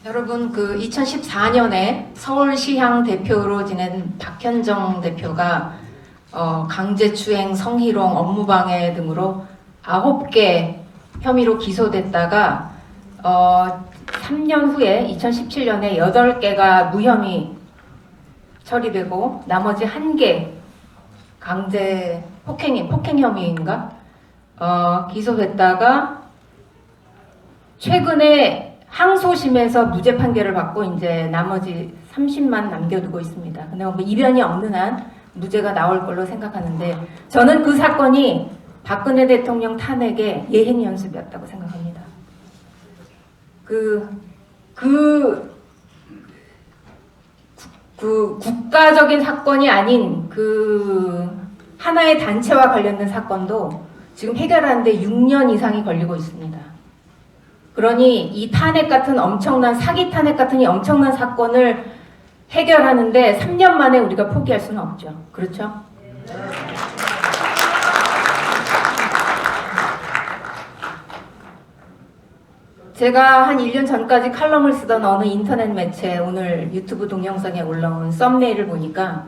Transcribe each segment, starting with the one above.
여러분, 2014년에 서울시향 대표로 지낸 박현정 대표가 강제추행, 성희롱, 업무방해 등으로 9개 혐의로 기소됐다가 3년 후에 2017년에 8개가 무혐의 처리되고 나머지 1개 강제 폭행 혐의인가 기소됐다가 최근에 항소심에서 무죄 판결을 받고 이제 나머지 30만 남겨두고 있습니다. 근데 뭐 이변이 없는 한 무죄가 나올 걸로 생각하는데 저는 그 사건이 박근혜 대통령 탄핵의 예행 연습이었다고 생각합니다. 국가적인 사건이 아닌 하나의 단체와 관련된 사건도 지금 해결하는데 6년 이상이 걸리고 있습니다. 그러니 이 탄핵 같은 엄청난 사기 탄핵 같은 이 엄청난 사건을 해결하는데 3년 만에 우리가 포기할 수는 없죠. 그렇죠? 제가 한 1년 전까지 칼럼을 쓰던 어느 인터넷 매체 오늘 유튜브 동영상에 올라온 썸네일을 보니까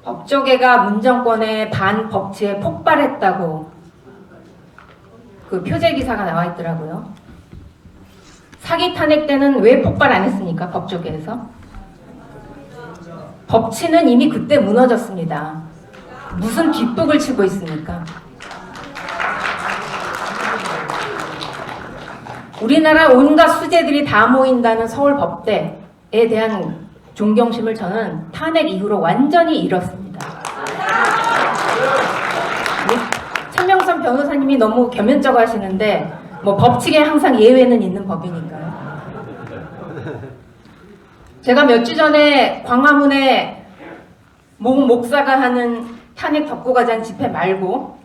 법조계가 문정권의 반법치에 폭발했다고 그 표제 기사가 나와 있더라고요. 사기 탄핵 때는 왜 폭발 안 했습니까? 법조계에서. 법치는 이미 그때 무너졌습니다. 무슨 뒷북을 치고 있습니까? 우리나라 온갖 수재들이 다 모인다는 서울법대에 대한 존경심을 저는 탄핵 이후로 완전히 잃었습니다. 천명선 변호사님이 너무 겸연쩍어 하시는데 뭐 법칙에 항상 예외는 있는 법이니까요. 제가 몇 주 전에 광화문에 목사가 하는 탄핵 덕구가장 집회 말고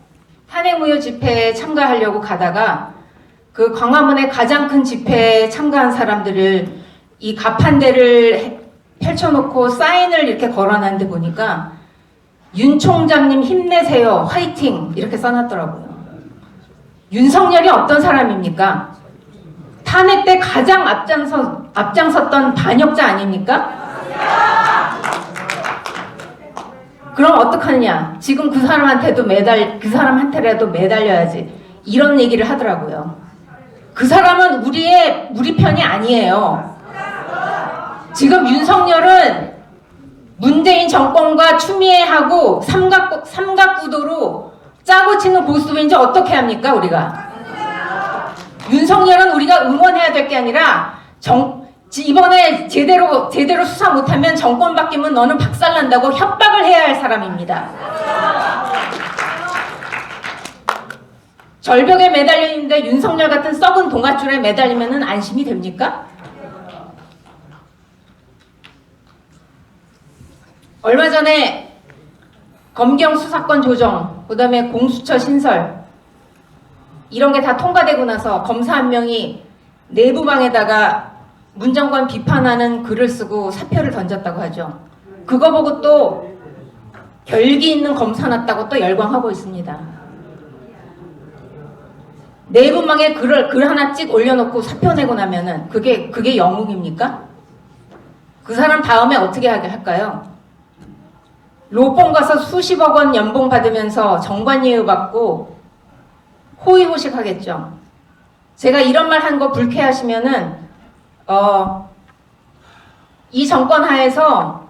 탄핵 무효 집회에 참가하려고 가다가 그 광화문의 가장 큰 집회에 참가한 사람들을 이 가판대를 펼쳐놓고 사인을 이렇게 걸어놨는데 보니까 윤 총장님 힘내세요 화이팅 이렇게 써놨더라고요. 윤석열이 어떤 사람입니까? 탄핵 때 가장 앞장섰던 반역자 아닙니까? 그럼 어떡하느냐? 지금 그 사람한테라도 매달려야지. 이런 얘기를 하더라고요. 그 사람은 우리 편이 아니에요. 지금 윤석열은 문재인 정권과 추미애하고 삼각구도로 짜고 치는 고스톱인지 어떻게 합니까, 우리가? 윤석열은 우리가 응원해야 될 게 아니라 이번에 제대로 수사 못하면 정권 바뀌면 너는 박살난다고 협박을 해야 할 사람입니다. 절벽에 매달려 있는데 윤석열 같은 썩은 동아줄에 매달리면 안심이 됩니까? 얼마 전에 검경 수사권 조정, 그 다음에 공수처 신설 이런 게 다 통과되고 나서 검사 한 명이 내부방에다가 문정권 비판하는 글을 쓰고 사표를 던졌다고 하죠. 그거 보고 또 결기 있는 검사 났다고 또 열광하고 있습니다. 내부망에 글 하나 찍 올려놓고 사표 내고 나면은 그게 영웅입니까? 그 사람 다음에 어떻게 할까요? 로펌 가서 수십억 원 연봉 받으면서 정관예우 받고 호의호식 하겠죠. 제가 이런 말 한 거 불쾌하시면은 이 정권 하에서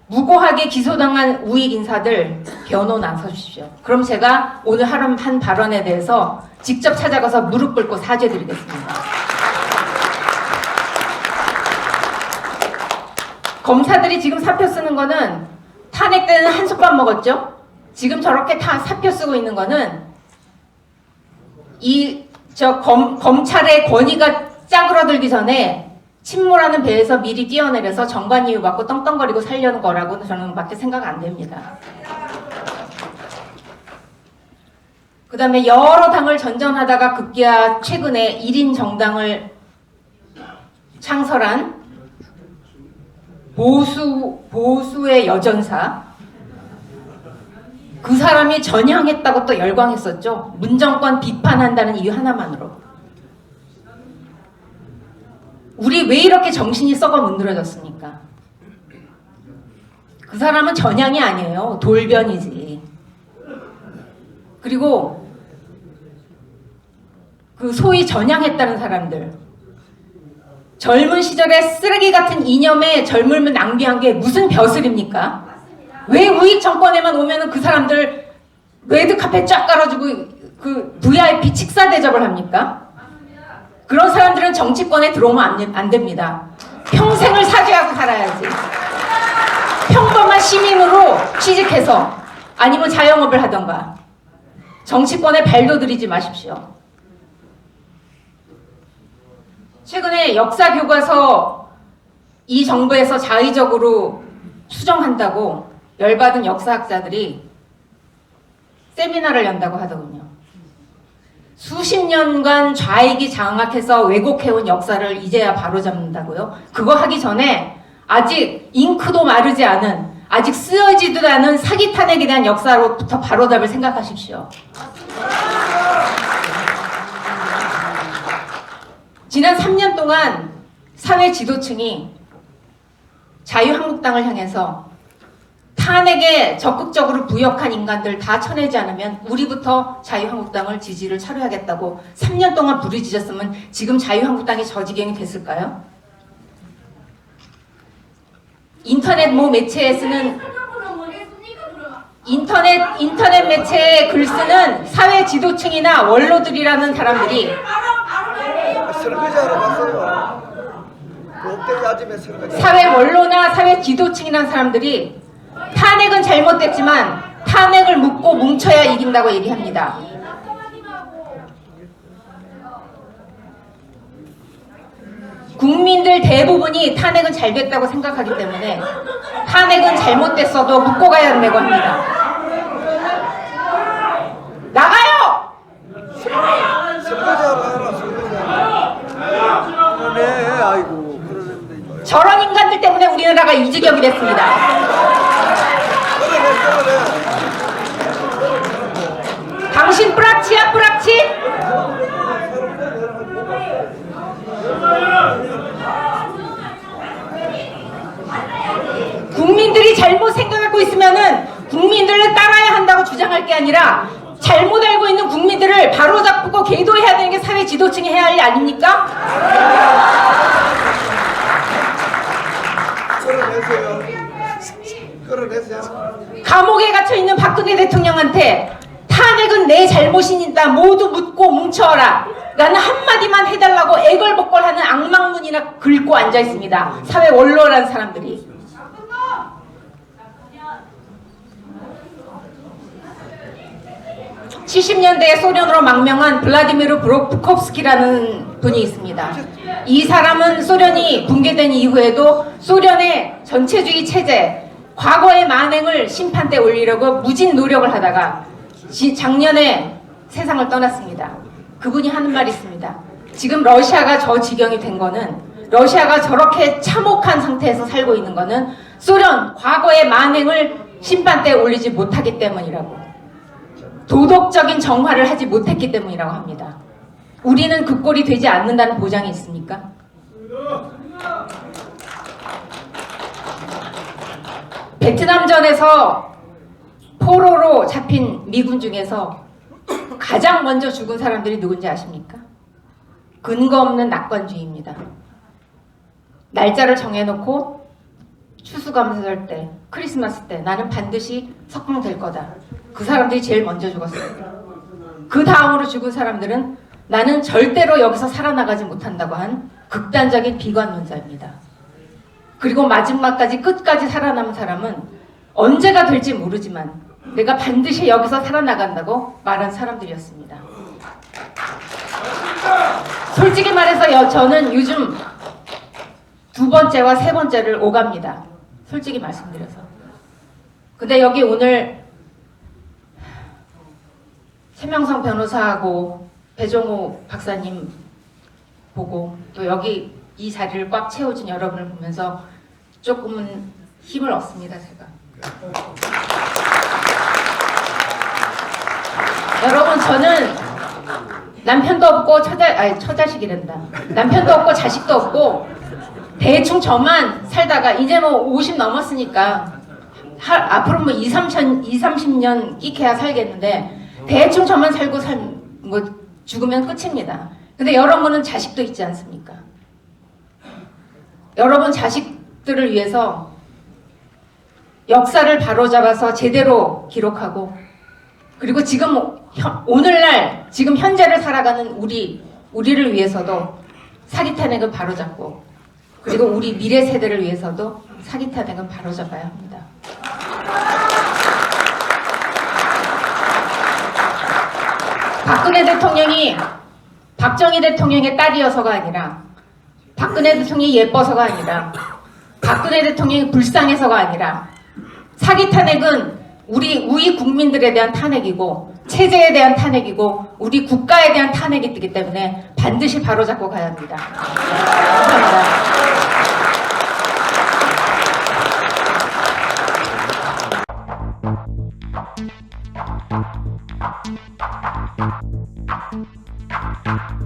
무고하게 기소당한 우익 인사들 변호 나서주십시오. 그럼 제가 오늘 한 발언에 대해서 직접 찾아가서 무릎 꿇고 사죄드리겠습니다. 검사들이 지금 사표 쓰는 거는 탄핵 때는 한솥밥 먹었죠? 지금 저렇게 다 사표 쓰고 있는 거는 검찰의 권위가 짜그러들기 전에 침몰하는 배에서 미리 뛰어내려서 정관이유 받고 떵떵거리고 살려는 거라고 저는 밖에 생각 안 됩니다. 그 다음에 여러 당을 전전하다가 급기야 최근에 1인 정당을 창설한 보수의 여전사, 그 사람이 전향했다고 또 열광했었죠. 문정권 비판한다는 이유 하나만으로. 우리 왜 이렇게 정신이 썩어 문드러졌습니까? 그 사람은 전향이 아니에요. 돌변이지. 그리고 그 소위 전향했다는 사람들, 젊은 시절에 쓰레기 같은 이념에 젊음을 낭비한 게 무슨 벼슬입니까? 왜 우익 정권에만 오면은 그 사람들 레드카펫 쫙 깔아주고 그 VIP 식사 대접을 합니까? 그런 사람들은 정치권에 들어오면 안 됩니다. 평생을 사죄하고 살아야지. 평범한 시민으로 취직해서 아니면 자영업을 하던가. 정치권에 발도 들이지 마십시오. 최근에 역사 교과서 이 정부에서 자의적으로 수정한다고 열받은 역사학자들이 세미나를 연다고 하더군요. 수십 년간 좌익이 장악해서 왜곡해온 역사를 이제야 바로잡는다고요? 그거 하기 전에 아직 잉크도 마르지 않은, 아직 쓰여지도 않은 사기 탄핵에 대한 역사로부터 바로잡을 생각하십시오. 지난 3년 동안 사회 지도층이 자유한국당을 향해서 탄핵에 적극적으로 부역한 인간들 다 쳐내지 않으면 우리부터 자유한국당을 지지를 철회하겠다고 3년 동안 부르짖었으면 지금 자유한국당이 저 지경이 됐을까요? 인터넷 매체에 쓰는 인터넷 매체에 글 쓰는 사회 지도층이나 원로들이라는 사람들이 설거지하러 갔어요. 그 아침에 설거지. 사회 원로나 사회 지도층이라는 사람들이 탄핵은 잘못됐지만 탄핵을 묻고 뭉쳐야 이긴다고 얘기합니다. 국민들 대부분이 탄핵은 잘 됐다고 생각하기 때문에 탄핵은 잘못됐어도 묻고 가야 한다고 합니다. 나가요! 설거지하러 가라. 설거지하러. 그러네. 아이고. 그러는데. 저런 인간들 때문에 우리나라가 이 지경이 됐습니다. 당신 뿌락치야 뿌락치? 국민들이 잘못 생각하고 있으면은 국민들을 따라야 한다고 주장할 게 아니라 잘못 알고 있는 국민들을 바로잡고 계도해야 되는 게 사회 지도층이 해야 할 일 아닙니까? 끌어내세요. 끌어내세요. 감옥에 갇혀있는 박근혜 대통령한테 탄핵은 내 잘못이니다 모두 묻고 뭉쳐라 라는 한마디만 해달라고 애걸복걸하는 악망문이나 긁고 앉아있습니다. 사회 원로라는 사람들이. (70년대에) 소련으로 망명한 블라디미르 브로프코프스키라는 분이 있습니다. 이 사람은 소련이 붕괴된 이후에도 소련의 전체주의 체제, 과거의 만행을 심판대에 올리려고 무진 노력을 하다가 작년에 세상을 떠났습니다. 그분이 하는 말이 있습니다. 지금 러시아가 저 지경이 된 거는, 러시아가 저렇게 참혹한 상태에서 살고 있는 거는 소련 과거의 만행을 심판대에 올리지 못하기 때문이라고. 도덕적인 정화를 하지 못했기 때문이라고 합니다. 우리는 그 꼴이 되지 않는다는 보장이 있습니까? 베트남전에서 포로로 잡힌 미군 중에서 가장 먼저 죽은 사람들이 누군지 아십니까? 근거 없는 낙관주의입니다. 날짜를 정해놓고 추수감사절 때, 크리스마스 때 나는 반드시 석방될 거다. 그 사람들이 제일 먼저 죽었어요. 그 다음으로 죽은 사람들은 나는 절대로 여기서 살아나가지 못한다고 한 극단적인 비관론자입니다. 그리고 마지막까지 끝까지 살아남은 사람은 언제가 될지 모르지만 내가 반드시 여기서 살아나간다고 말한 사람들이었습니다. 솔직히 말해서 저는 요즘 두 번째와 세 번째를 오갑니다. 솔직히 말씀드려서. 근데 여기 오늘 최명성 변호사하고 배종호 박사님 보고 또 여기 이 자리를 꽉 채워준 여러분을 보면서 조금은 힘을 얻습니다, 제가. 여러분, 저는 남편도 없고 처자식이란다. 남편도 없고 자식도 없고 대충 저만 살다가 이제 뭐 50 넘었으니까 앞으로 뭐 30년 끼케야 살겠는데 대충 저만 살고 뭐 죽으면 끝입니다. 근데 여러분은 자식도 있지 않습니까? 여러분 자식들을 위해서 역사를 바로잡아서 제대로 기록하고 그리고 지금 오늘날 지금 현재를 살아가는 우리를 위해서도 사기 탄핵은 바로잡고 그리고 우리 미래 세대를 위해서도 사기 탄핵은 바로잡아야 합니다. 박근혜 대통령이 박정희 대통령의 딸이어서가 아니라 박근혜 대통령이 예뻐서가 아니라 박근혜 대통령이 불쌍해서가 아니라 사기 탄핵은 우리 국민들에 대한 탄핵이고 체제에 대한 탄핵이고 우리 국가에 대한 탄핵이기 때문에 반드시 바로잡고 가야 합니다. 감사합니다.